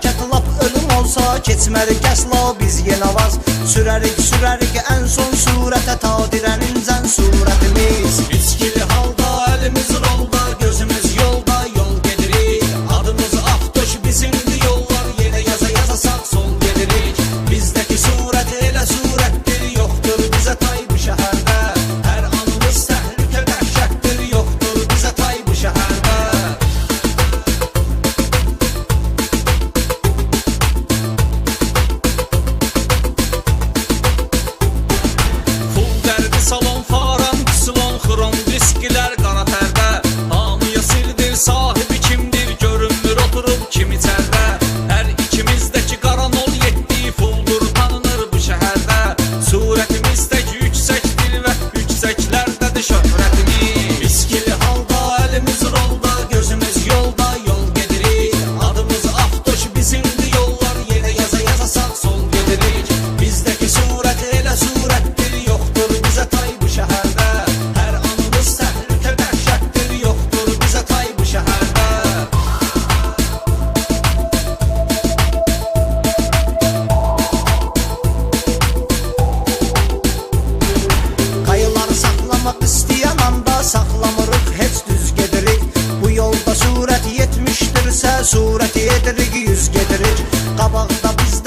hərəkət lap ölüm olsa, keçmərik əsla biz yenə vaz. Sürərik ən son surətə, ta dirənincən surətimiz. İçkili halda, əlimiz rolda, gözümüz yolda, yol gedirik. Adımız Aftoş, bizimdir yollar, yenə yaza sağ sol gedirik. Bizdəki surət elə surətdir, yoxdur bizə tay bu şəhərdə. Hər anımız təhlükə dəhşətdir, yoxdur bizə tay bu şəhərdə. Full dərbi salon, faran, ksilon, xrom, riskilər qara tərdə. Hamıya sirdir, sahibi kimdir, görünmür oturub kim içərdə. Hər ikimizdəki qaranol yetdi, fuldur tanınır bu şəhərdə. Surətimiz tək yüksəkdir və yüksəklərdədir şöhrətimiz. İçkili halda, əlimiz rolda, gözümüz yolda, yol gedirik. Adımız Aftoş, bizimdir yollar, yenə yaza sağ sol gedirik. Bizdəki surət elə surətdir, yoxdur bizə tay bu şəhərdə. Hər anımız təhlükə dəhşətdir, yoxdur bizə tay bu şəhərdə. Qayıları saxlamaq istəyən anda, saxlamırıq, heç düz gedirik. Bu yolda surət 70'dirsə, surəti edirik 100 gedirik. Qabaqda biz